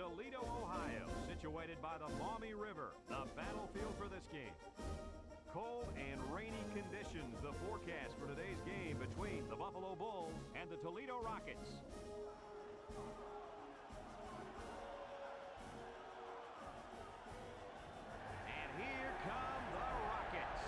Toledo, Ohio, situated by the Maumee River, the battlefield for this game. Cold and rainy conditions, the forecast for today's game between the Buffalo Bulls and the Toledo Rockets. And here come the Rockets.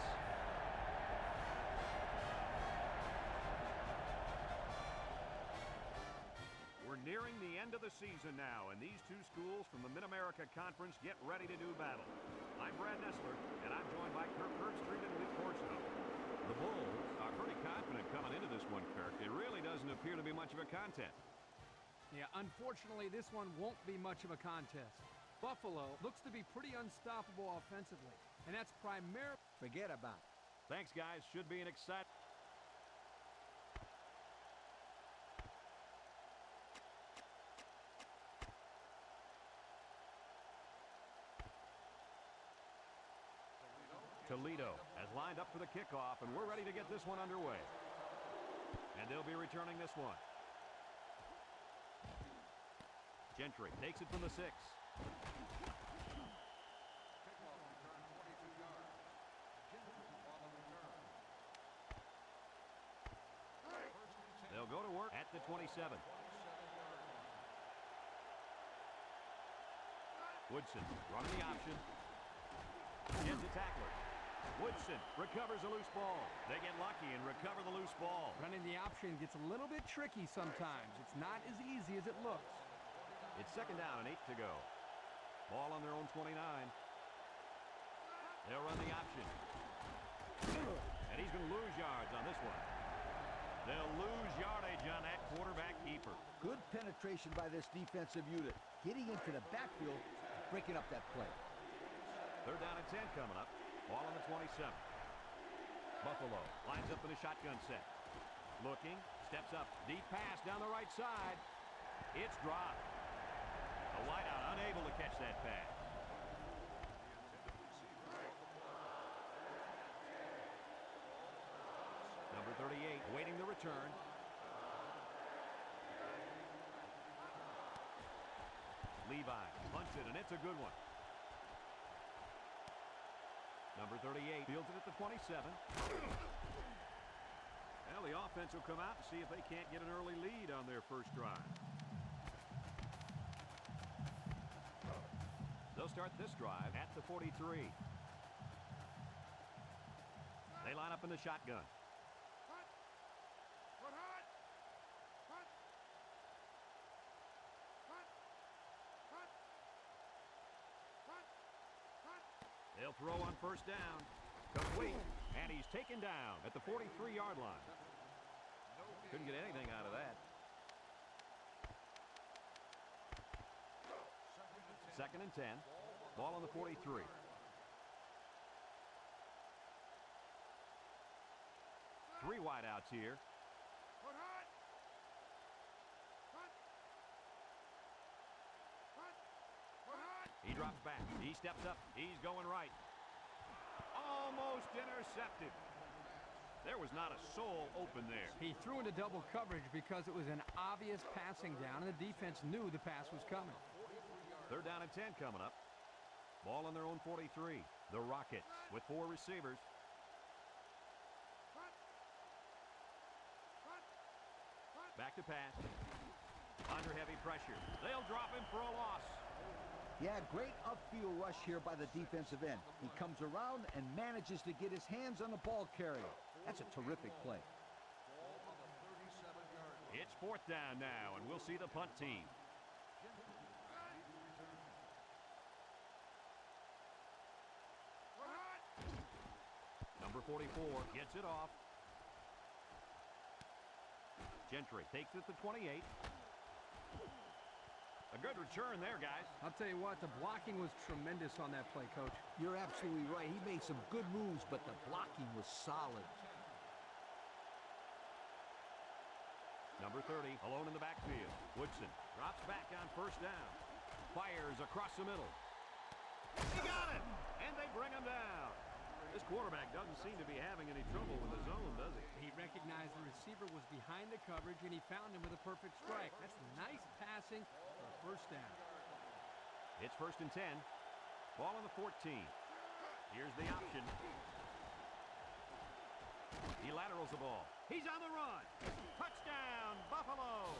We're nearing the end of the season now, and these two schools from the Mid-America Conference get ready to do battle. I'm Brad Nessler, and I'm joined by Kirk Street and Lee Corso. The Bulls are pretty confident coming into this one, Kirk. It really doesn't appear to be much of a contest. Yeah, unfortunately, this one won't be much of a contest. Buffalo looks to be pretty unstoppable offensively, and that's primarily... Forget about it. Thanks, guys. Should be an exciting... Toledo has lined up for the kickoff, and we're ready to get this one underway. And they'll be returning this one. Gentry takes it from the 6. They'll go to work at the 27. Woodson running the option. Gets a tackler. Woodson recovers a loose ball. They get lucky and recover the loose ball. Running the option gets a little bit tricky sometimes. It's not as easy as it looks. It's 2nd down and 8 to go. Ball on their own 29. They'll run the option. And he's going to lose yards on this one. They'll lose yardage on that quarterback keeper. Good penetration by this defensive unit. Getting into the backfield, breaking up that play. 3rd down and 10 coming up. Ball on the 27. Buffalo lines up in a shotgun set. Looking, steps up, deep pass down the right side. It's dropped. The wideout unable to catch that pass. Number 38 awaiting the return. Levi punts it, and it's a good one. Number 38 fields it at the 27. Well, the offense will come out and see if they can't get an early lead on their first drive. They'll start this drive at the 43. They line up in the shotgun. They'll throw on 1st down. Complete. And he's taken down at the 43-yard line. Couldn't get anything out of that. 2nd and 10. Ball on the 43. Three wideouts here. He drops back. He steps up. He's going right. Almost intercepted. There was not a soul open there. He threw into double coverage because it was an obvious passing down, and the defense knew the pass was coming. 3rd down and 10 coming up. Ball on their own 43. The Rockets with 4 receivers. Back to pass. Under heavy pressure. They'll drop him for a loss. Yeah, great upfield rush here by the defensive end. He comes around and manages to get his hands on the ball carrier. That's a terrific play. It's 4th down now, and we'll see the punt team. Number 44 gets it off. Gentry takes it to 28. A good return there, guys. I'll tell you what, the blocking was tremendous on that play, Coach. You're absolutely right. He made some good moves, but the blocking was solid. Number 30, alone in the backfield. Woodson drops back on 1st down. Fires across the middle. He got it! And they bring him down. This quarterback doesn't seem to be having any trouble with the zone, does he? He recognized the receiver was behind the coverage, and he found him with a perfect strike. That's nice passing for a 1st down. It's 1st and 10. Ball on the 14. Here's the option. He laterals the ball. He's on the run. Touchdown, Buffalo.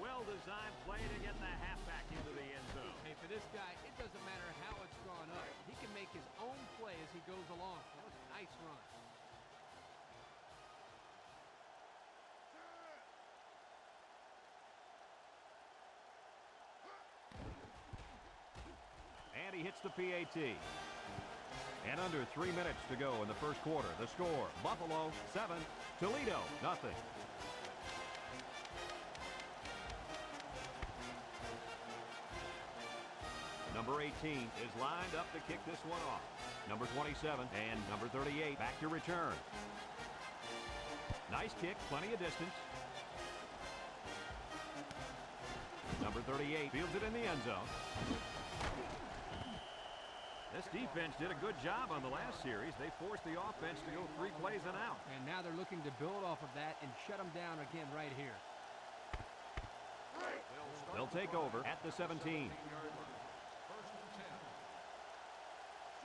Well-designed play to get the halfback into the end zone. Hey, for this guy, it doesn't matter how it's drawn up. He can make his own play as he goes along. That was a nice run. And he hits the PAT. And under 3 minutes to go in the first quarter. The score, Buffalo 7, Toledo nothing. Number 18 is lined up to kick this one off. Number 27 and number 38 back to return. Nice kick, plenty of distance. Number 38 fields it in the end zone. This defense did a good job on the last series. They forced the offense to go 3 plays and out. And now they're looking to build off of that and shut them down again right here. They'll take over at the 17.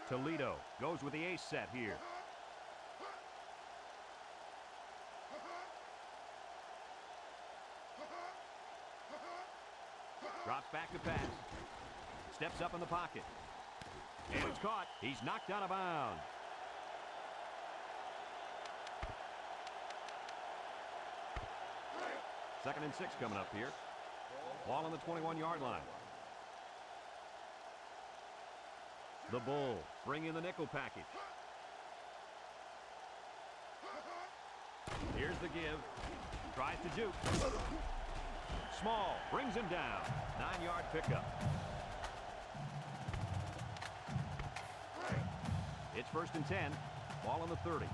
Toledo goes with the ace set here. Drops back to pass. Steps up in the pocket. And it's caught. He's knocked out of bounds. Second and 6 coming up here. Ball on the 21-yard line. The Bulls bring in the nickel package. Here's the give. Tries to juke. Small brings him down. 9-yard pickup. It's 1st and 10. Ball on the 30.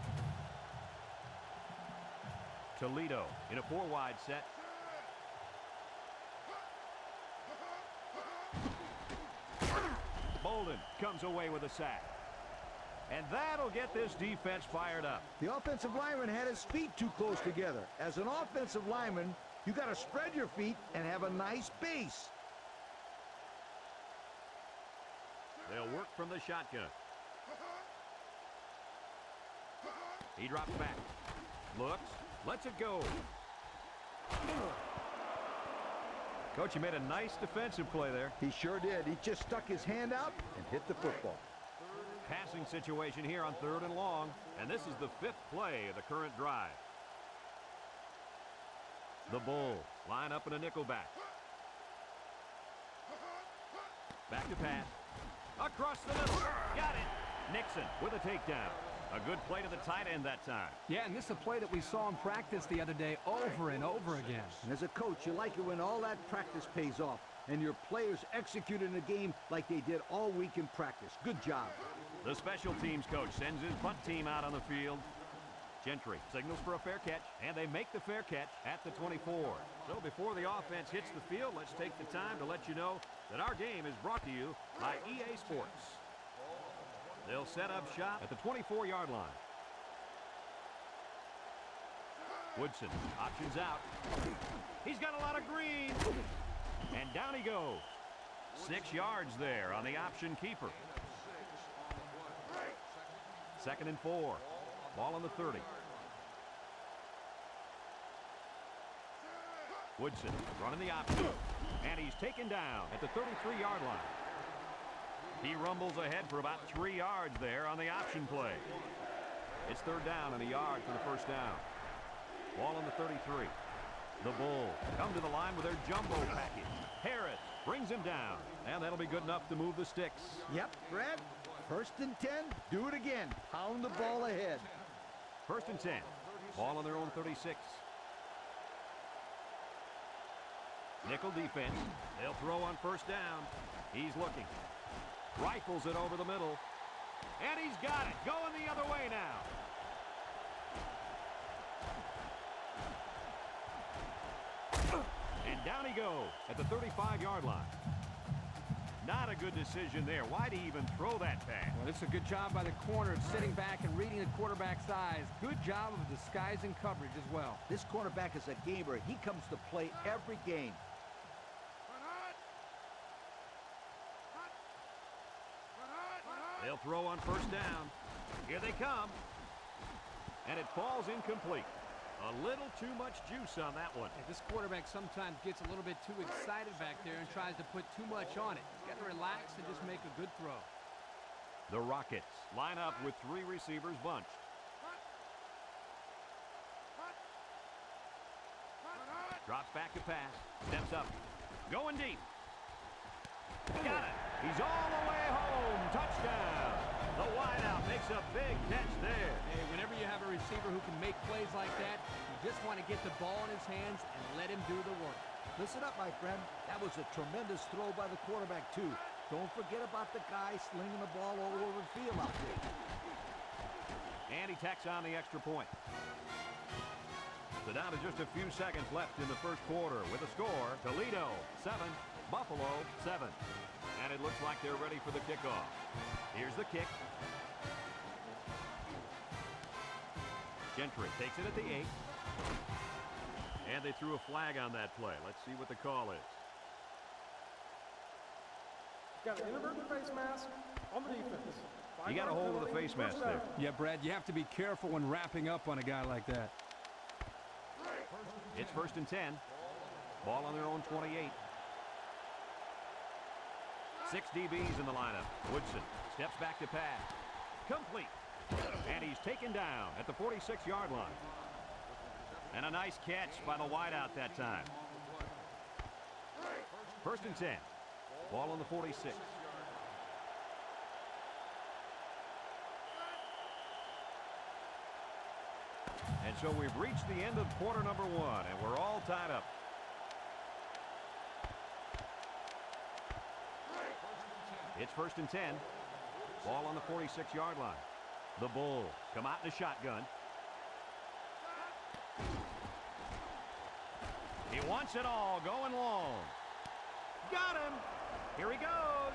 Toledo in a 4-wide set. Bolden comes away with a sack. And that'll get this defense fired up. The offensive lineman had his feet too close together. As an offensive lineman, you got to spread your feet and have a nice base. They'll work from the shotgun. He drops back. Looks. Lets it go. Coach, he made a nice defensive play there. He sure did. He just stuck his hand out and hit the football. Passing situation here on 3rd and long. And this is the 5th play of the current drive. The Bulls line up in a nickel back. Back to pass. Across the middle. Got it. Nixon with a takedown. A good play to the tight end that time. Yeah, and this is a play that we saw in practice the other day over and over again. And as a coach, you like it when all that practice pays off and your players execute in the game like they did all week in practice. Good job. The special teams coach sends his punt team out on the field. Gentry signals for a fair catch, and they make the fair catch at the 24. So before the offense hits the field, let's take the time to let you know that our game is brought to you by EA Sports. They'll set up shop at the 24-yard line. Woodson options out. He's got a lot of green. And down he goes. 6 yards there on the option keeper. 2nd and 4. Ball on the 30. Woodson running the option. And he's taken down at the 33-yard line. He rumbles ahead for about 3 yards there on the option play. It's 3rd down and a yard for the first down. Ball on the 33. The Bulls come to the line with their jumbo package. Harris brings him down. And that'll be good enough to move the sticks. Yep, Brad. 1st and 10. Do it again. Pound the ball ahead. 1st and 10. Ball on their own 36. Nickel defense. They'll throw on 1st down. He's looking. Rifles it over the middle. And he's got it. Going the other way now. And down he goes at the 35-yard line. Not a good decision there. Why'd he even throw that pass? Well, it's a good job by the corner of sitting back and reading the quarterback's eyes. Good job of disguising coverage as well. This cornerback is a gamer. He comes to play every game. They'll throw on first down. Here they come. And it falls incomplete. A little too much juice on that one. This quarterback sometimes gets a little bit too excited back there and tries to put too much on it. He's got to relax and just make a good throw. The Rockets line up with 3 receivers bunched. Drops back to pass. Steps up. Going deep. Got it. He's all the way home. Touchdown. The wideout makes a big catch there. Hey, whenever you have a receiver who can make plays like that, you just want to get the ball in his hands and let him do the work. Listen up, my friend. That was a tremendous throw by the quarterback, too. Don't forget about the guy slinging the ball all over the field out there. And he tacks on the extra point. So down to just a few seconds left in the first quarter with a score. Toledo 7, Buffalo 7. And it looks like they're ready for the kickoff. Here's the kick. Gentry takes it at the 8. And they threw a flag on that play. Let's see what the call is. Got an inadvertent face mask on the defense. You got a hold of the face mask there. Yeah, Brad, you have to be careful when wrapping up on a guy like that. It's 1st and 10. Ball on their own 28. 6 DBs in the lineup. Woodson steps back to pass. Complete. And he's taken down at the 46-yard line. And a nice catch by the wideout that time. 1st and 10. Ball on the 46. And so we've reached the end of quarter number 1, and we're all tied up. It's 1st and 10. Ball on the 46-yard line. The Bulls come out in a shotgun. He wants it all, going long. Got him. Here he goes.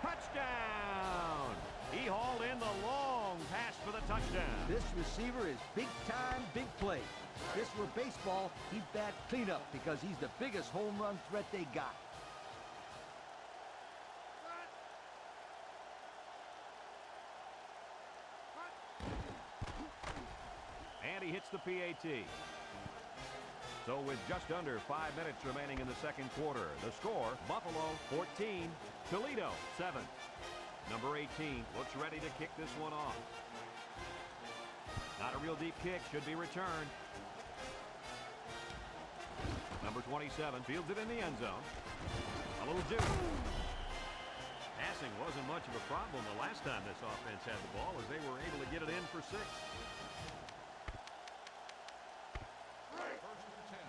Touchdown. He hauled in the long pass for the touchdown. This receiver is big time, big play. If this were baseball, he'd bat cleanup because he's the biggest home run threat they got. And he hits the PAT. So with just under 5 minutes remaining in the second quarter, the score, Buffalo 14, Toledo 7. Number 18 looks ready to kick this one off. Not a real deep kick, should be returned. Number 27 fields it in the end zone. A little juice. Passing wasn't much of a problem the last time this offense had the ball, as they were able to get it in for 6.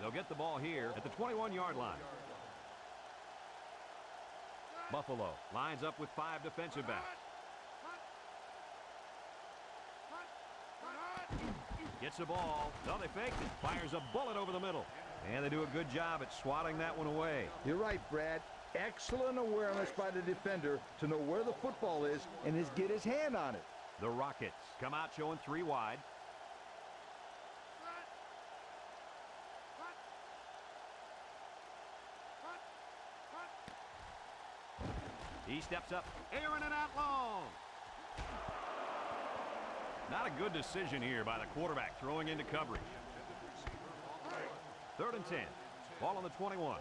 They'll get the ball here at the 21-yard line. Buffalo lines up with 5 defensive backs. Gets the ball. No, they faked it. Fires a bullet over the middle. And they do a good job at swatting that one away. You're right, Brad. Excellent awareness by the defender to know where the football is and get his hand on it. The Rockets come out showing 3 wide. He steps up, airing it out long. Not a good decision here by the quarterback, throwing into coverage. 3rd and 10. Ball on the 21.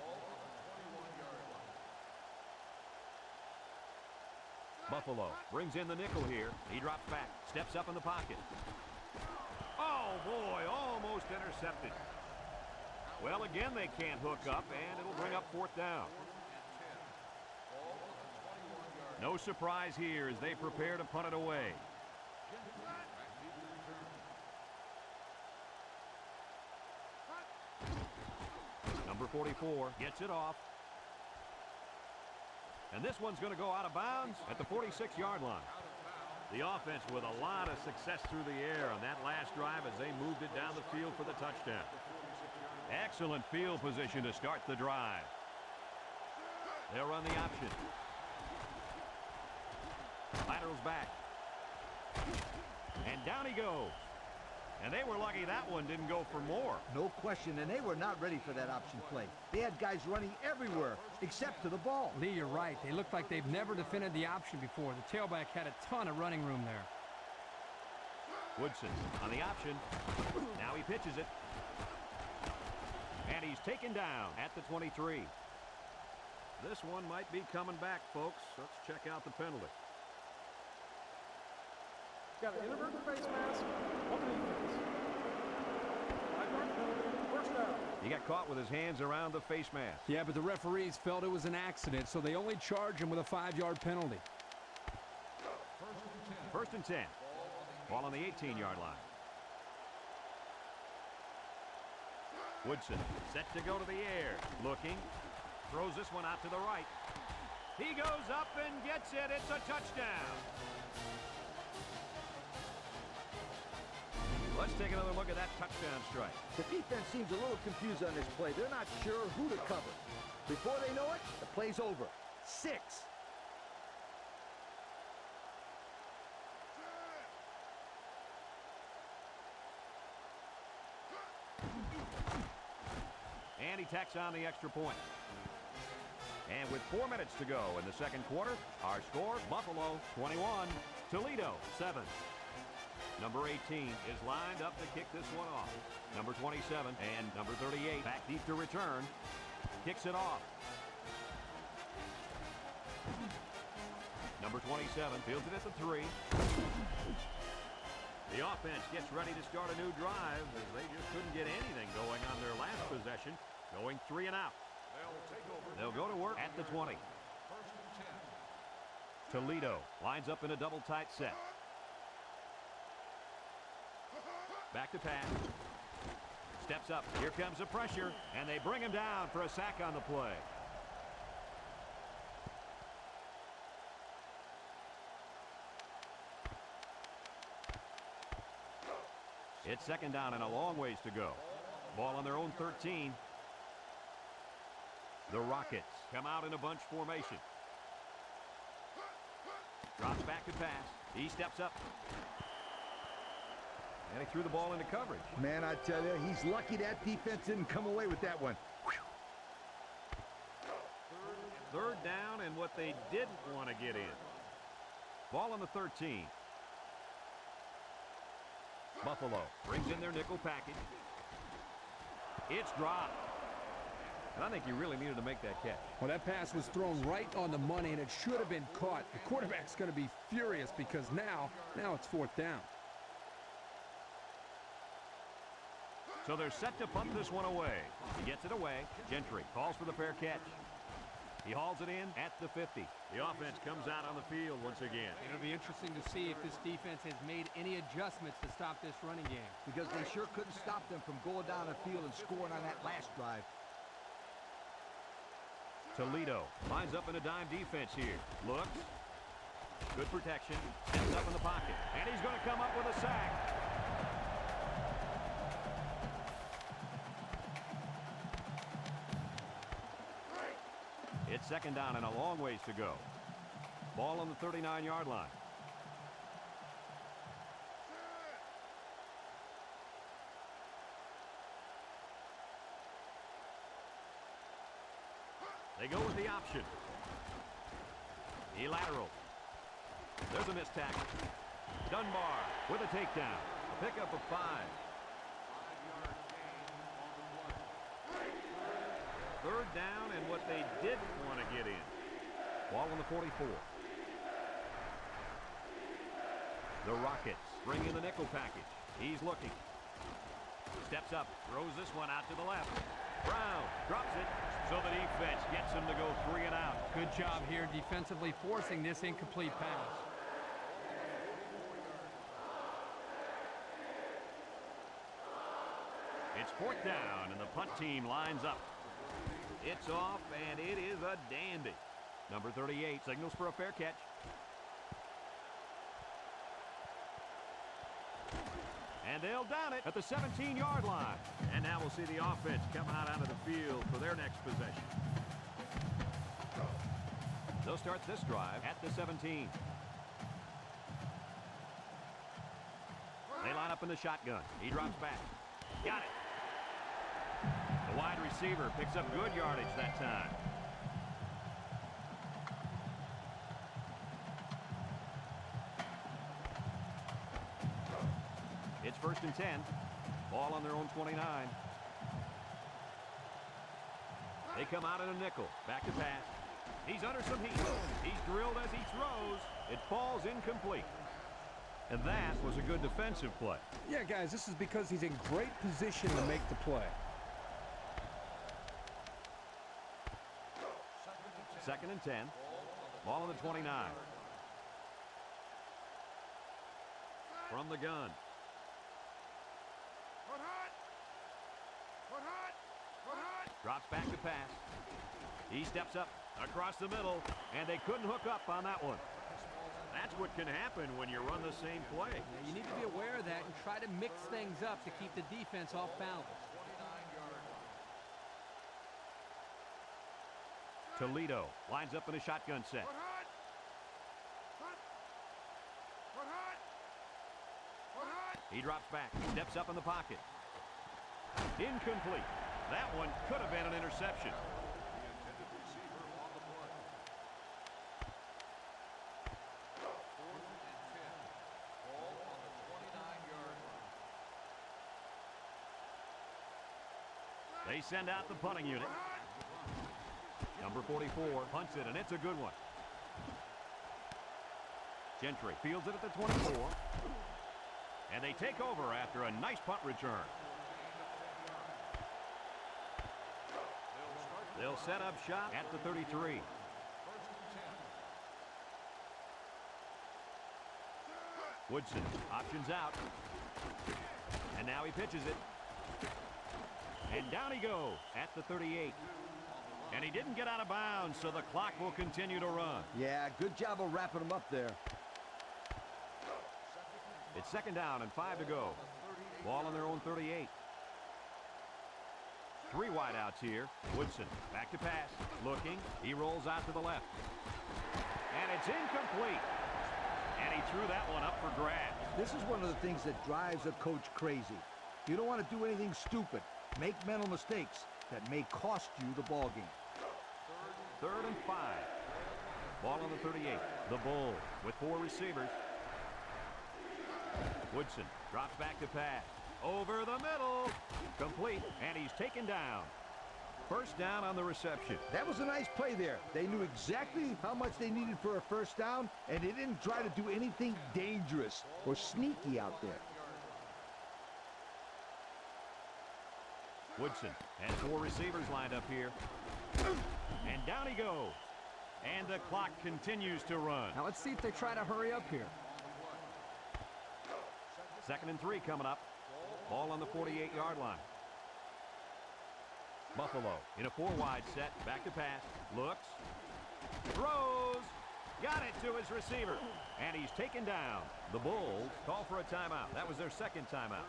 Buffalo brings in the nickel here. He drops back, steps up in the pocket. Oh, boy, almost intercepted. Well, again, they can't hook up, and it'll bring up 4th down. No surprise here as they prepare to punt it away. Number 44 gets it off. And this one's going to go out of bounds at the 46-yard line. The offense with a lot of success through the air on that last drive as they moved it down the field for the touchdown. Excellent field position to start the drive. They'll run the option. Laterals back. And down he goes. And they were lucky that one didn't go for more. No question, and they were not ready for that option play. They had guys running everywhere except to the ball. Lee, you're right. They looked like they've never defended the option before. The tailback had a ton of running room there. Woodson on the option. Now he pitches it. And he's taken down at the 23. This one might be coming back, folks. Let's check out the penalty. Got an inadvertent face mask on the defense. 5-yard penalty, first down. He got caught with his hands around the face mask. Yeah, but the referees felt it was an accident, so they only charged him with a 5-yard penalty. First and 10. Ball on the 18-yard line. Woodson set to go to the air. Looking. Throws this one out to the right. He goes up and gets it. It's a touchdown. Let's take another look at that touchdown strike. The defense seems a little confused on this play. They're not sure who to cover. Before they know it, the play's over. 6. And he tacks on the extra point. And with 4 minutes to go in the second quarter, our score, Buffalo 21, Toledo 7. Number 18 is lined up to kick this one off. Number 27 and number 38 back deep to return. Kicks it off. Number 27 fields it at the 3. The offense gets ready to start a new drive as they just couldn't get anything going on their last possession, going 3 and out. They'll go to work at the 20. Toledo lines up in a double tight set. Back to pass. Steps up. Here comes the pressure, and they bring him down for a sack on the play. It's second down and a long ways to go. Ball on their own 13. The Rockets come out in a bunch formation. Drops back to pass. He steps up. And he threw the ball into coverage. Man, I tell you, he's lucky that defense didn't come away with that one. Third down and what they didn't want to get in. Ball on the 13. Buffalo brings in their nickel package. It's dropped. And I think he really needed to make that catch. Well, that pass was thrown right on the money, and it should have been caught. The quarterback's going to be furious because now it's 4th down. So they're set to punt this one away. He gets it away. Gentry calls for the fair catch. He hauls it in at the 50. The offense comes out on the field once again. It'll be interesting to see if this defense has made any adjustments to stop this running game. Because they sure couldn't stop them from going down the field and scoring on that last drive. Toledo lines up in a dime defense here. Looks. Good protection. Steps up in the pocket. And he's going to come up with a sack. It's second down and a long ways to go. Ball on the 39-yard line. They go with the option. He lateral. There's a missed tackle. Dunbar with a takedown. A pickup of 5. Third down and what they didn't want to get in. Ball on the 44. The Rockets bring in the nickel package. He's looking. Steps up, throws this one out to the left. Brown drops it, so the defense gets him to go 3 and out. Good job here defensively forcing this incomplete pass. It's 4th down, and the punt team lines up. It's off, and it is a dandy. Number 38 signals for a fair catch. And they'll down it at the 17-yard line. And now we'll see the offense come out onto the field for their next possession. They'll start this drive at the 17. They line up in the shotgun. He drops back. Got it. The wide receiver picks up good yardage that time. It's 1st and 10. Ball on their own 29. They come out in a nickel. Back to pass. He's under some heat. He's drilled as he throws. It falls incomplete. And that was a good defensive play. Yeah, guys, this is because he's in great position to make the play. 2nd and 10. Ball on the 29. From the gun. Drops back to pass. He steps up across the middle, and they couldn't hook up on that one. That's what can happen when you run the same play. Yeah, you need to be aware of that and try to mix things up to keep the defense off balance. Toledo lines up in a shotgun set. He drops back, steps up in the pocket. Incomplete. That one could have been an interception. They send out the punting unit. Number 44 punts it, and it's a good one. Gentry fields it at the 24. And they take over after a nice punt return. They'll set up shop at the 33. Woodson options out. And now he pitches it. And down he goes at the 38. And he didn't get out of bounds, so the clock will continue to run. Yeah, good job of wrapping him up there. It's 2nd down and 5 to go. Ball on their own 38. 3 wideouts here. Woodson back to pass. Looking. He rolls out to the left. And it's incomplete. And he threw that one up for grabs. This is one of the things that drives a coach crazy. You don't want to do anything stupid. Make mental mistakes that may cost you the ball game. 3rd and 5. Ball on the 38. The Bulls with 4 receivers. Woodson drops back to pass. Over the middle. Complete. And he's taken down. 1st down on the reception. That was a nice play there. They knew exactly how much they needed for a 1st down, and they didn't try to do anything dangerous or sneaky out there. Woodson has 4 receivers lined up here. And down he goes. And the clock continues to run. Now let's see if they try to hurry up here. 2nd and 3 coming up. Ball on the 48-yard line. Buffalo in a 4-wide set. Back to pass. Looks. Throws. Got it to his receiver. And he's taken down. The Bulls call for a timeout. That was their 2nd timeout.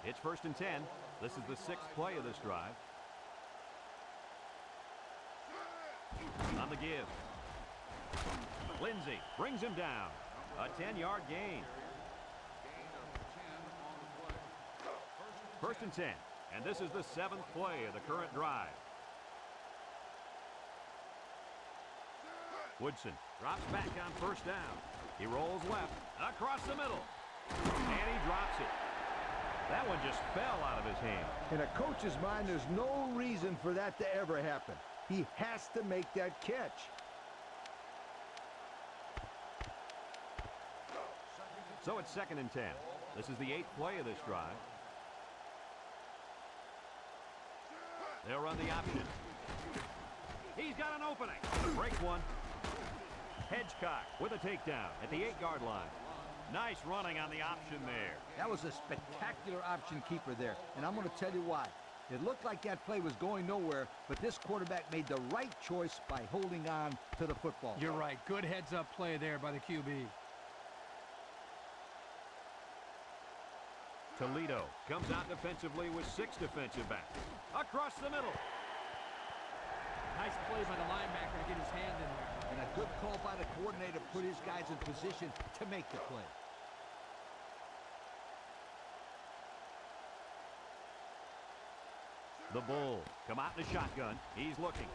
It's 1st and 10. This is the 6th play of this drive. On the give. Lindsey brings him down. A 10-yard gain. 1st and 10. And this is the 7th play of the current drive. Woodson drops back on 1st down. He rolls left across the middle. And he drops it. That one just fell out of his hand. In a coach's mind, there's no reason for that to ever happen. He has to make that catch. So it's 2nd and 10. This is the 8th play of this drive. They'll run the option. He's got an opening. Break one. Hedgecock with a takedown at the 8-yard line. Nice running on the option there. That was a spectacular option keeper there, and I'm going to tell you why. It looked like that play was going nowhere, but this quarterback made the right choice by holding on to the football. You're right. Good heads-up play there by the QB. Toledo comes out defensively with 6 defensive backs. Across the middle. Nice play by the linebacker to get his hand in there. And a good call by the coordinator to put his guys in position to make the play. The Bulls come out in the shotgun. He's looking.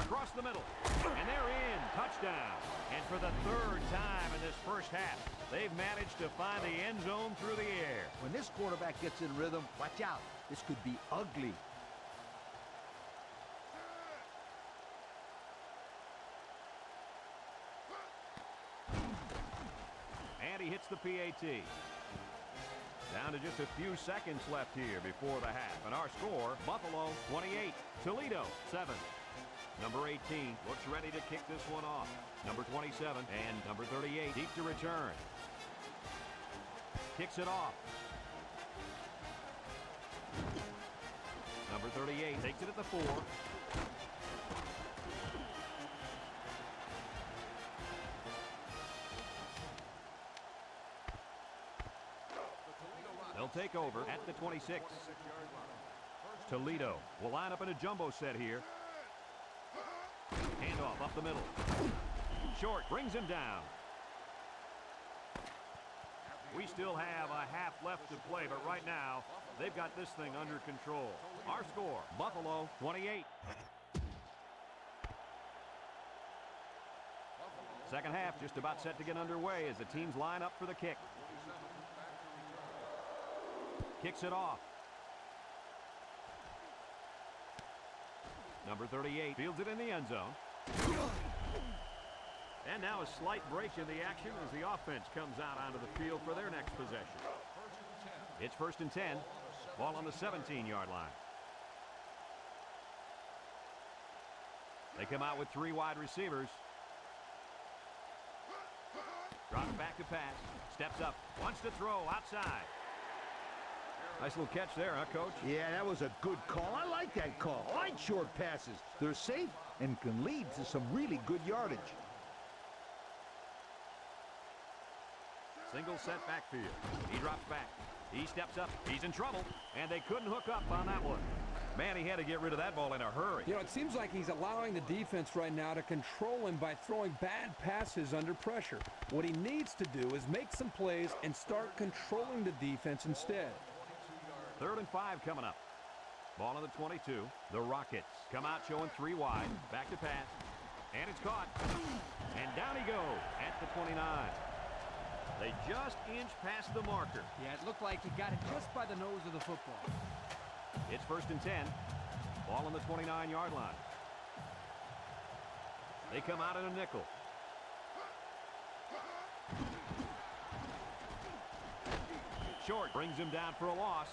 Across the middle. And they're in. Touchdown. And for the third time in this first half, they've managed to find the end zone through the air. When this quarterback gets in rhythm, watch out. This could be ugly. And he hits the PAT. Down to just a few seconds left here before the half. And our score, Buffalo 28, Toledo 7. Number 18 looks ready to kick this one off. Number 27 and number 38 deep to return. Kicks it off. Number 38 takes it at the 4. They'll take over at the 26. Toledo will line up in a jumbo set here. Handoff up the middle. Short brings him down. We still have a half left to play, but right now, they've got this thing under control. Our score, Buffalo 28. Second half just about set to get underway as the teams line up for the kick. Kicks it off. Number 38 fields it in the end zone. And now a slight break in the action as the offense comes out onto the field for their next possession. It's 1st and 10. Ball on the 17-yard line. They come out with 3 wide receivers. Drops back to pass. Steps up. Wants to throw outside. Nice little catch there, huh, Coach? Yeah, that was a good call. I like that call. I like short passes. They're safe and can lead to some really good yardage. Single set backfield. He drops back. He steps up. He's in trouble. And they couldn't hook up on that one. Man, he had to get rid of that ball in a hurry. You know, it seems like he's allowing the defense right now to control him by throwing bad passes under pressure. What he needs to do is make some plays and start controlling the defense instead. 3rd and 5 coming up. Ball on the 22. The Rockets come out showing 3 wide. Back to pass. And it's caught. And down he goes at the 29. They just inch past the marker. Yeah, it looked like he got it just by the nose of the football. It's 1st and 10. Ball on the 29-yard line. They come out in a nickel. Short brings him down for a loss.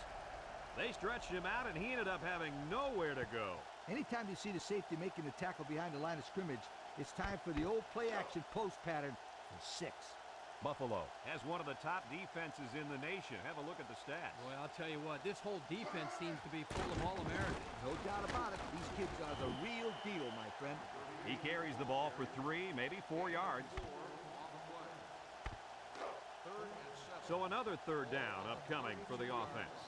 They stretched him out, and he ended up having nowhere to go. Anytime you see the safety making the tackle behind the line of scrimmage, it's time for the old play-action post pattern for 6. Buffalo has one of the top defenses in the nation. Have a look at the stats. Boy, I'll tell you what, this whole defense seems to be full of All-Americans. No doubt about it. These kids are the real deal, my friend. He carries the ball for 3, maybe 4 yards. So another 3rd down upcoming for the offense.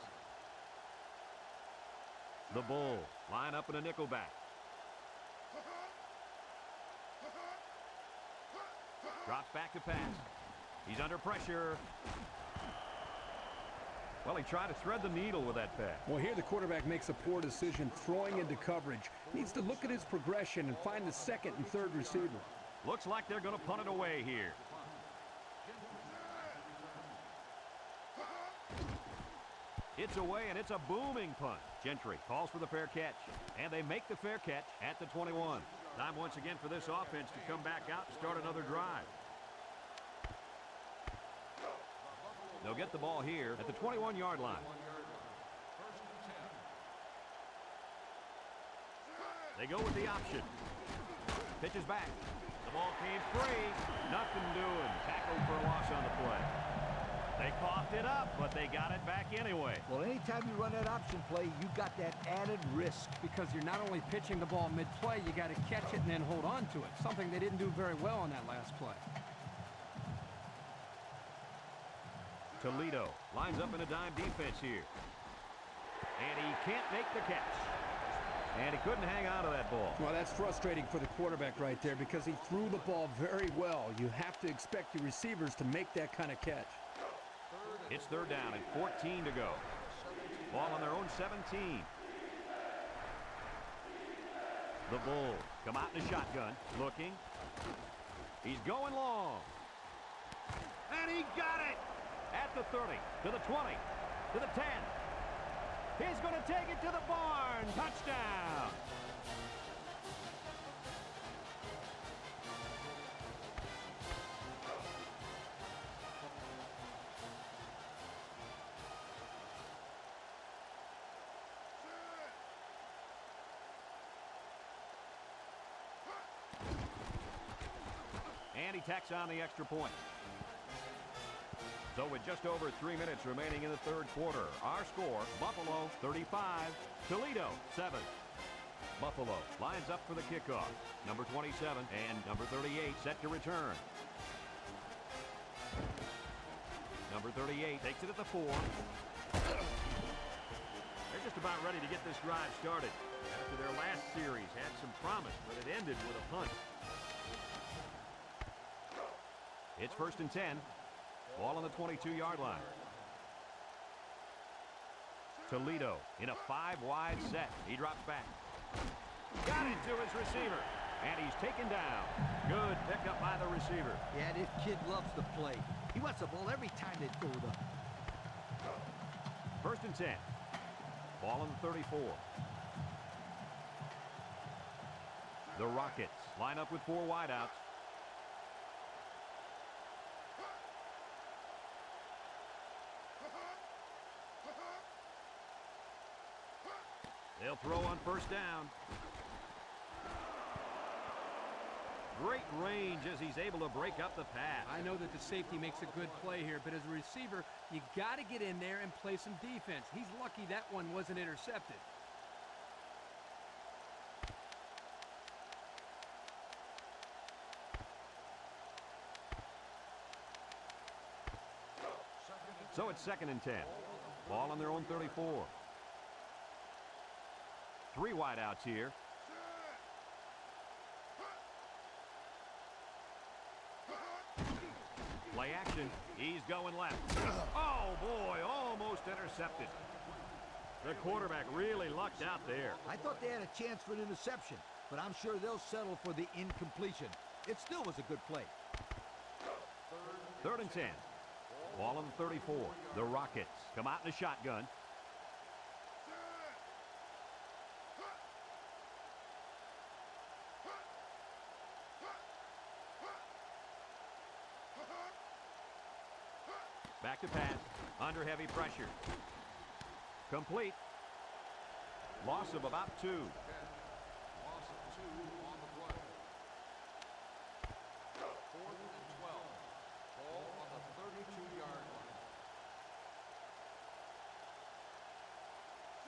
The Bulls line up in a nickel back. Drops back to pass. He's under pressure. Well, he tried to thread the needle with that pass. Well, here the quarterback makes a poor decision throwing into coverage. Needs to look at his progression and find the 2nd and 3rd receiver. Looks like they're going to punt it away here. It's away, and it's a booming punt. Gentry calls for the fair catch, and they make the fair catch at the 21. Time once again for this offense to come back out and start another drive. They'll get the ball here at the 21-yard line. They go with the option. Pitches back. The ball came free. Nothing doing. Tackled for a loss on the play. They coughed it up, but they got it back anyway. Well, anytime you run that option play, you got that added risk. Because you're not only pitching the ball mid-play, you got to catch it and then hold on to it. Something they didn't do very well on that last play. Toledo lines up in a dime defense here. And he can't make the catch. And he couldn't hang on to that ball. Well, that's frustrating for the quarterback right there because he threw the ball very well. You have to expect your receivers to make that kind of catch. It's third down and 14 to go. Ball on their own 17. The Bulls come out in a shotgun, looking. He's going long. And he got it! At the 30, to the 20, to the 10. He's going to take it to the barn. Touchdown! And he tacks on the extra point. So with just over 3 minutes remaining in the third quarter, our score, Buffalo 35, Toledo 7. Buffalo lines up for the kickoff. Number 27 and number 38 set to return. Number 38 takes it at the 4. They're just about ready to get this drive started. After their last series had some promise, but it ended with a punt. It's first and 10. Ball on the 22-yard line. Toledo in a 5-wide set. He drops back. Got it to his receiver. And he's taken down. Good pickup by the receiver. Yeah, this kid loves to play. He wants the ball every time they throw it up. First and 10. Ball on the 34. The Rockets line up with 4 wideouts. They'll throw on first down. Great range as he's able to break up the pass. I know that the safety makes a good play here, but as a receiver, you got to get in there and play some defense. He's lucky that one wasn't intercepted. So it's second and 10. Ball on their own 34. 3 wideouts here. Play action. He's going left. Oh, boy, almost intercepted. The quarterback really lucked out there. I thought they had a chance for an interception, but I'm sure they'll settle for the incompletion. It still was a good play. Third and 10. Ball on the 34. The Rockets come out in a shotgun. Back to pass. Under heavy pressure. Complete. Loss of about 2. Loss of 2 on the play. 4th and 12. Ball on the 32-yard line.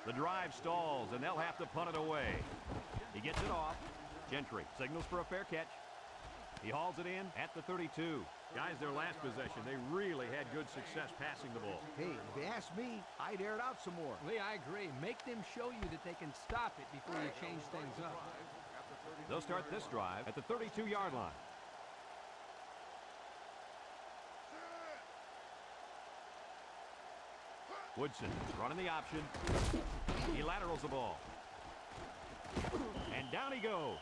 The drive stalls, and they'll have to punt it away. He gets it off. Gentry signals for a fair catch. He hauls it in at the 32. Guys, their last possession, they really had good success passing the ball. Hey, if they ask me, I'd air it out some more. Lee, I agree. Make them show you that they can stop it before you change things up. They'll start this drive at the 32-yard line. Woodson running the option. He laterals the ball. And down he goes.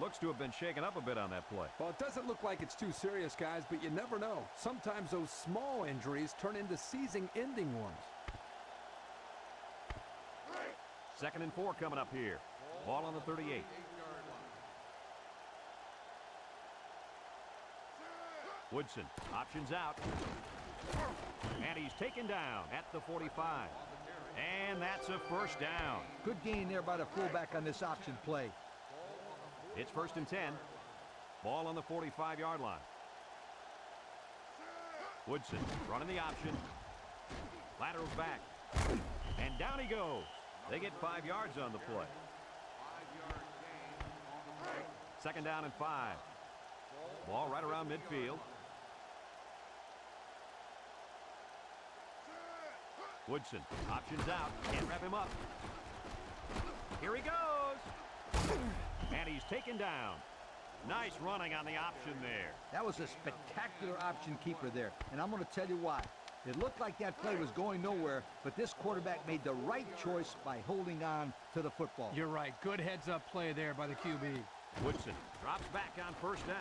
Looks to have been shaken up a bit on that play. Well, it doesn't look like it's too serious, guys, but you never know. Sometimes those small injuries turn into season-ending ones. Second and 4 coming up here. Ball on the 38. Woodson options out. And he's taken down at the 45. And that's a first down. Good gain there by the fullback on this option play. It's first and 10. Ball on the 45-yard line. Woodson running the option. Laterals back. And down he goes. They get 5 yards on the play. 5-yard gain on the play. Second down and 5. Ball right around midfield. Woodson options out. Can't wrap him up. Here he goes. And he's taken down. Nice running on the option there. That was a spectacular option keeper there, and I'm going to tell you why. It looked like that play was going nowhere, but this quarterback made the right choice by holding on to the football. You're right. Good heads-up play there by the QB. Woodson drops back on first down.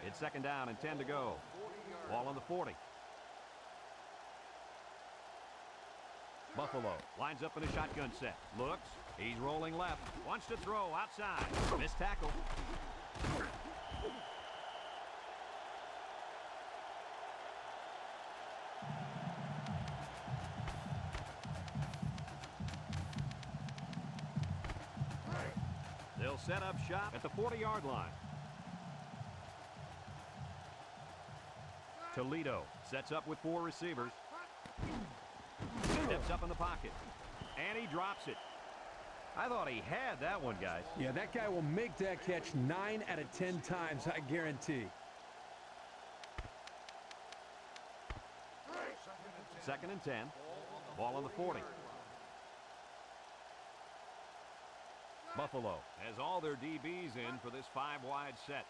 It's second down and 10 to go. Ball on the 40. Buffalo lines up in a shotgun set. Looks. He's rolling left. Wants to throw outside. Missed tackle. They'll set up shop at the 40-yard line. Toledo sets up with 4 receivers. Steps up in the pocket. And he drops it. I thought he had that one, guys. Yeah, that guy will make that catch 9 out of 10 times, I guarantee. Second and 10. Ball on the 40. Buffalo has all their DBs in for this 5-wide set.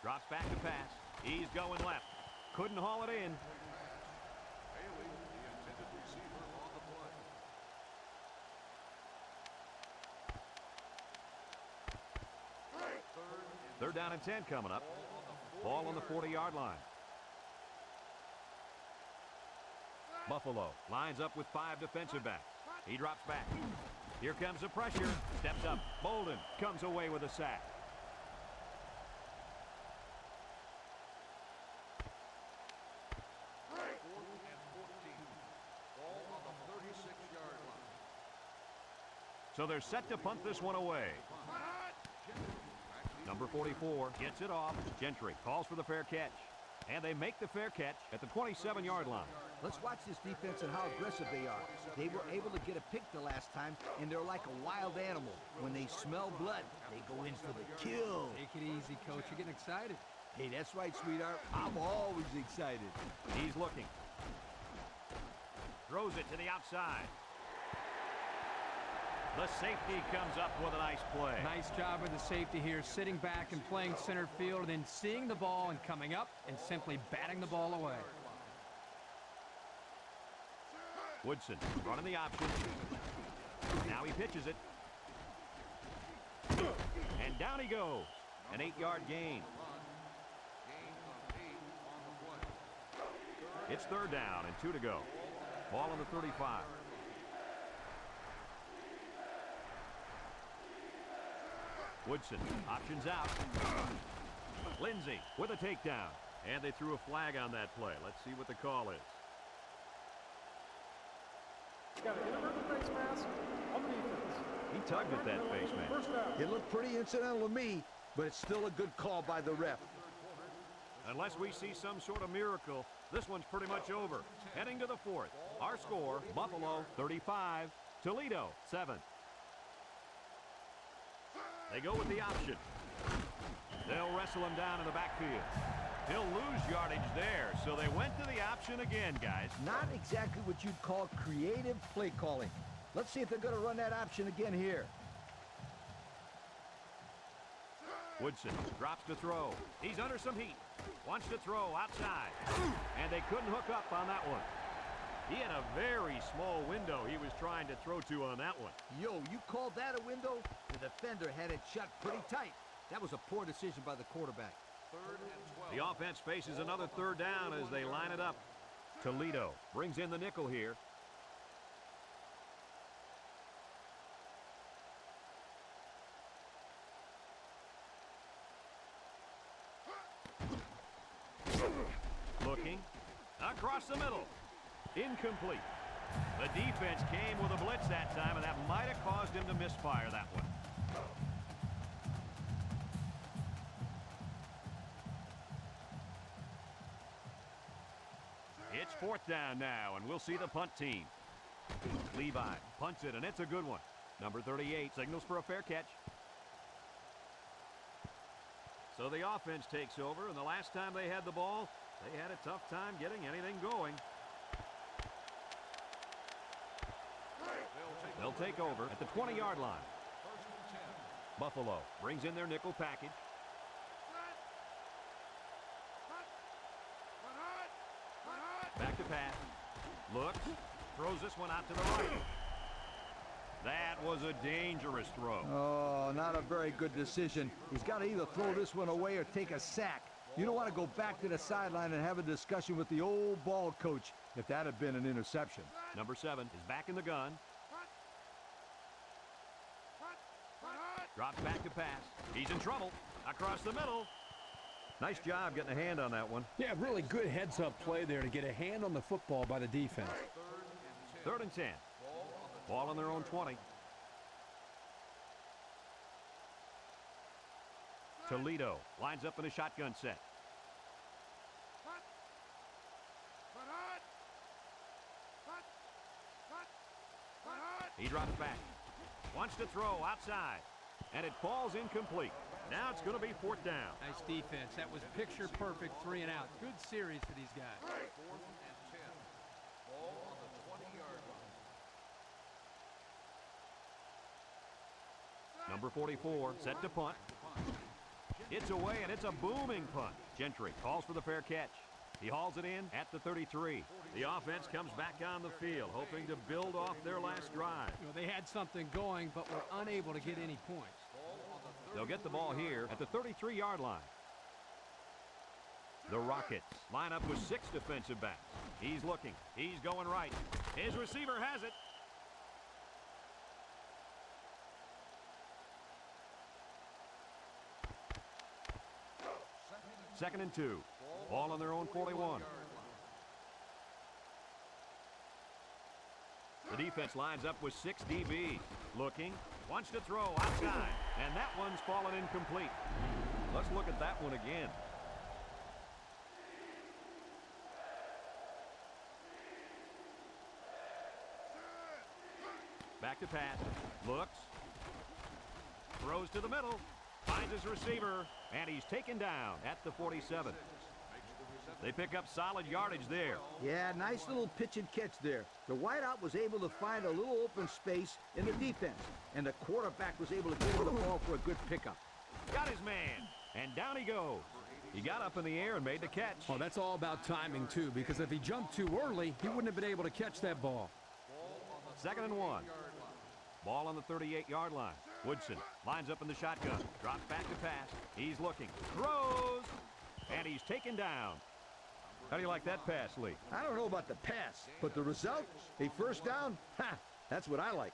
Drops back to pass. He's going left. Couldn't haul it in. Third down and 10 coming up. Ball on the 40-yard line. Buffalo lines up with 5 defensive backs. He drops back. Here comes the pressure. Steps up. Bolden comes away with a sack. So they're set to punt this one away. Number 44 gets it off. Gentry calls for the fair catch. And they make the fair catch at the 27-yard line. Let's watch this defense and how aggressive they are. They were able to get a pick the last time, and they're like a wild animal. When they smell blood, they go in for the kill. Take it easy, Coach. You're getting excited. Hey, that's right, sweetheart. I'm always excited. He's looking. Throws it to the outside. The safety comes up with a nice play. Nice job of the safety here, sitting back and playing center field, and then seeing the ball and coming up and simply batting the ball away. Woodson running the option. Now he pitches it. And down he goes. An 8-yard gain. It's third down and 2 to go. Ball on the 35. Woodson options out. Lindsey with a takedown. And they threw a flag on that play. Let's see what the call is. Got an inadvertent face mask on the defense. He tugged at that face man. First down. It looked pretty incidental to me, but it's still a good call by the ref. Unless we see some sort of miracle, this one's pretty much over. Heading to the 4th. Our score, Buffalo 35, Toledo 7. They go with the option. They'll wrestle him down in the backfield. He'll lose yardage there, so they went to the option again, guys. Not exactly what you'd call creative play calling. Let's see if they're going to run that option again here. Woodson drops to throw. He's under some heat. Wants to throw outside. And they couldn't hook up on that one. He had a very small window he was trying to throw to on that one. Yo, you called that a window? The defender had it shut pretty tight. That was a poor decision by the quarterback. The offense faces another third down as they line it up. Toledo brings in the nickel here. Looking across the middle. Incomplete. The defense came with a blitz that time, and that might have caused him to misfire that one. It's fourth down now, and we'll see the punt team. Levi punts it, and it's a good one. Number 38 signals for a fair catch. So the offense takes over, and the last time they had the ball, they had a tough time getting anything going. They'll take over at the 20-yard line. Buffalo brings in their nickel package. Back to pass. Looks. Throws this one out to the right. That was a dangerous throw. Oh, not a very good decision. He's got to either throw this one away or take a sack. You don't want to go back to the sideline and have a discussion with the old ball coach if that had been an interception. Number 7 is back in the gun. Drops back to pass. He's in trouble. Across the middle. Nice job getting a hand on that one. Yeah, really good heads-up play there to get a hand on the football by the defense. 3rd and 10. Ball on their own 20. Toledo lines up in a shotgun set. He drops back. Wants to throw outside. And it falls incomplete. Now it's going to be 4th down. Nice defense. That was picture perfect 3 and out. Good series for these guys. 4th and 10. Ball on the 20-yard line. Number 44 set to punt. It's away, and it's a booming punt. Gentry calls for the fair catch. He hauls it in at the 33. The offense comes back on the field, hoping to build off their last drive. You know, they had something going, but were unable to get any points. They'll get the ball here at the 33-yard line. The Rockets line up with 6 defensive backs. He's looking. He's going right. His receiver has it. Second and 2. Ball on their own 41. The defense lines up with 6 DBs. Looking. Wants to throw outside. And that one's fallen incomplete. Let's look at that one again. Back to pass. Looks. Throws to the middle. Finds his receiver. And he's taken down at the 47. They pick up solid yardage there. Yeah, nice little pitch and catch there. The wideout was able to find a little open space in the defense, and the quarterback was able to get him the ball for a good pickup. Got his man, and down he goes. He got up in the air and made the catch. Oh, that's all about timing, too, because if he jumped too early, he wouldn't have been able to catch that ball. 2nd and 1. Ball on the 38-yard line. Woodson lines up in the shotgun. Drops back to pass. He's looking. Throws. And he's taken down. How do you like that pass, Lee? I don't know about the pass, but the result, a first down, ha, that's what I like.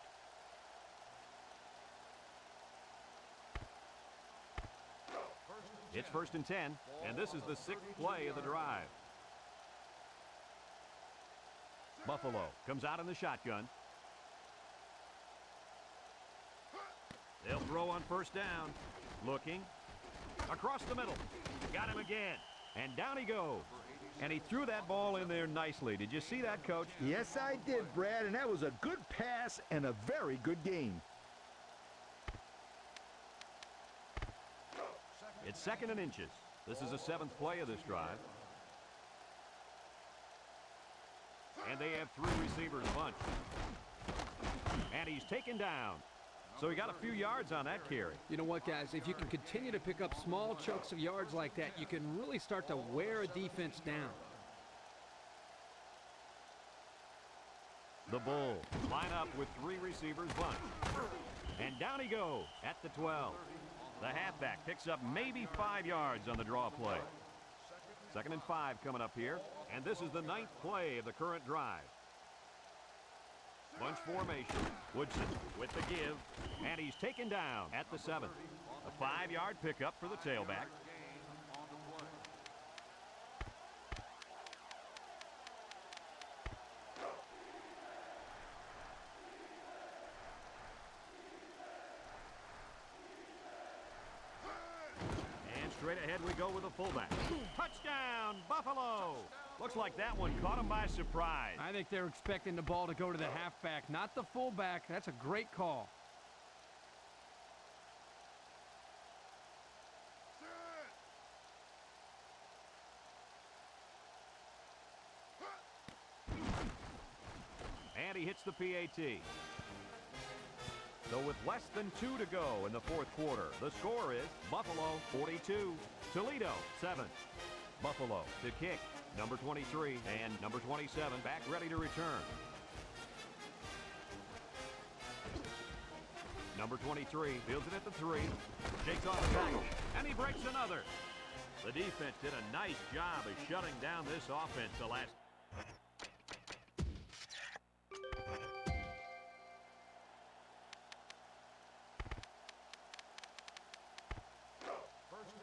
It's 1st and 10, and this is the 6th play of the drive. Buffalo comes out in the shotgun. They'll throw on 1st down. Looking. Across the middle. Got him again. And down he goes. And he threw that ball in there nicely. Did you see that, Coach? Yes, I did, Brad, and that was a good pass and a very good game. It's 2nd and inches. This is the 7th play of this drive. And they have 3 receivers bunched. And he's taken down. So he got a few yards on that carry. You know what, guys? If you can continue to pick up small chunks of yards like that, you can really start to wear a defense down. The Bulls line up with 3 receivers bunched. And down he goes at the 12. The halfback picks up maybe 5 yards on the draw play. 2nd and 5 coming up here. And this is the 9th play of the current drive. Bunch formation. Woodson with the give. And he's taken down at the 7th. A 5-yard pickup for the tailback. And straight ahead we go with a fullback. Touchdown, Buffalo! Looks like that one caught him by surprise. I think they're expecting the ball to go to the halfback, not the fullback. That's a great call. he hits the PAT. So with less than 2 to go in the fourth quarter, the score is Buffalo 42, Toledo 7. Buffalo to kick, number 23 and number 27 back ready to return. Number 23 fields it at the 3, shakes off the tackle, and he breaks another. The defense did a nice job of shutting down this offense the last.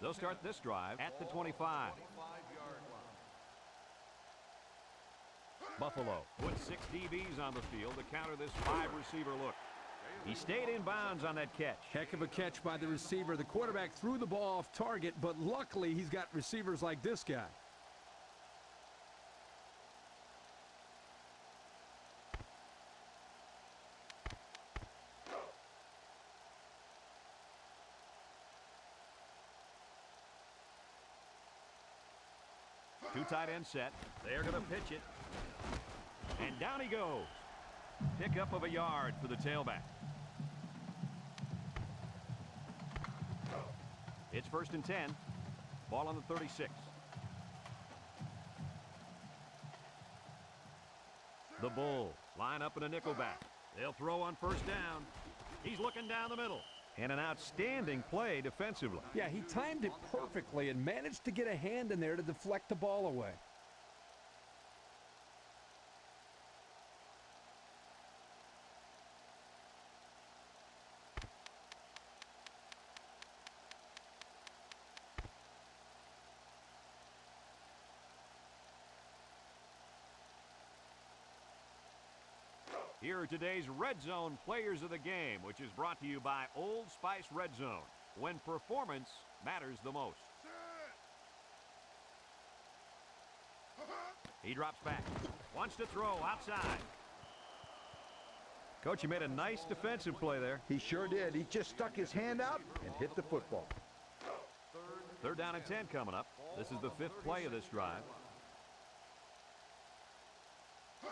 They'll start this drive at the 25. 25-yard line. Buffalo puts 6 DBs on the field to counter this 5-receiver look. He stayed in bounds on that catch. Heck of a catch by the receiver. The quarterback threw the ball off target, but luckily he's got receivers like this guy. Two tight end set. They're going to pitch it. And down he goes. Pickup of a yard for the tailback. It's 1st and 10. Ball on the 36. The Bulls line up in a nickel back. They'll throw on 1st down. He's looking down the middle. And an outstanding play defensively. Yeah, he timed it perfectly and managed to get a hand in there to deflect the ball away. Here are today's Red Zone Players of the Game, which is brought to you by Old Spice Red Zone, when performance matters the most. He drops back, wants to throw outside. Coach, you made a nice defensive play there. He sure did. He just stuck his hand out and hit the football. 3rd down and 10 coming up. This is the 5th play of this drive.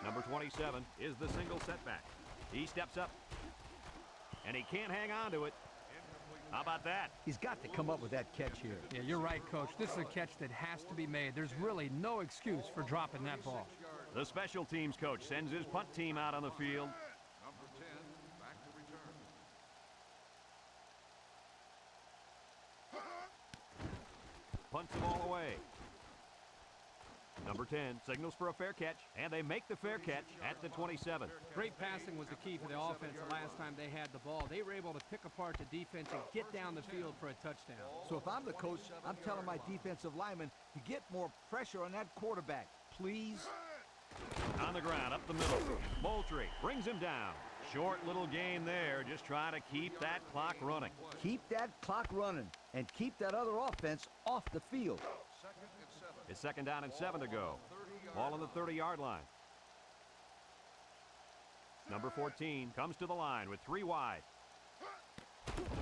Number 27 is the single setback. He steps up, and he can't hang on to it. How about that? He's got to come up with that catch here. Yeah, you're right, Coach. This is a catch that has to be made. There's really no excuse for dropping that ball. The special teams coach sends his punt team out on the field. Number 10, back to return. Punts the ball away. Number 10 signals for a fair catch, and they make the fair catch at the 27. Great passing was the key for the offense the last time they had the ball. They were able to pick apart the defense and get down the field for a touchdown. So if I'm the coach, I'm telling my defensive linemen to get more pressure on that quarterback, please. On the ground, up the middle. Moultrie brings him down. Short little gain there, just trying to keep that clock running. Keep that clock running and keep that other offense off the field. 2nd and 7. It's 2nd down and 7 to go. Ball on the 30-yard line. Number 14 comes to the line with 3 wide.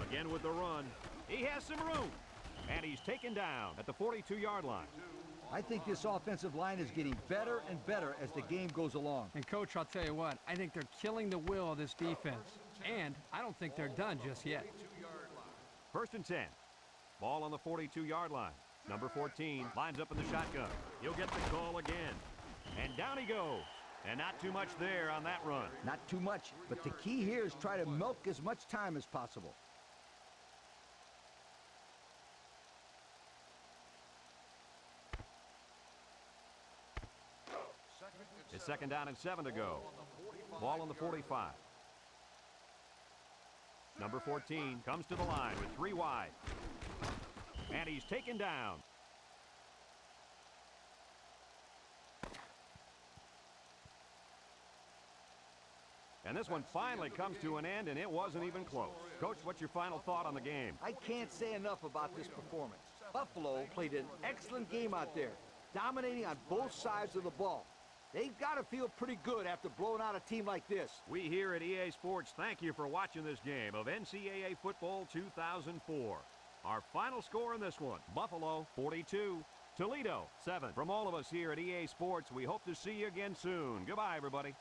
Again with the run. He has some room. And he's taken down at the 42-yard line. I think this offensive line is getting better and better as the game goes along. And, Coach, I'll tell you what, I think they're killing the will of this defense. And I don't think they're done just yet. 1st and 10. Ball on the 42-yard line. Number 14 lines up in the shotgun. He'll get the call again. And down he goes. And not too much there on that run. Not too much, but the key here is try to milk as much time as possible. It's 2nd down and 7 to go. Ball on the 45. Number 14 comes to the line with 3 wide. And he's taken down. And this one finally comes to an end, and it wasn't even close. Coach, what's your final thought on the game? I can't say enough about this performance. Buffalo played an excellent game out there, dominating on both sides of the ball. They've got to feel pretty good after blowing out a team like this. We here at EA Sports thank you for watching this game of NCAA Football 2004. Our final score in this one, Buffalo 42, Toledo 7. From all of us here at EA Sports, we hope to see you again soon. Goodbye, everybody.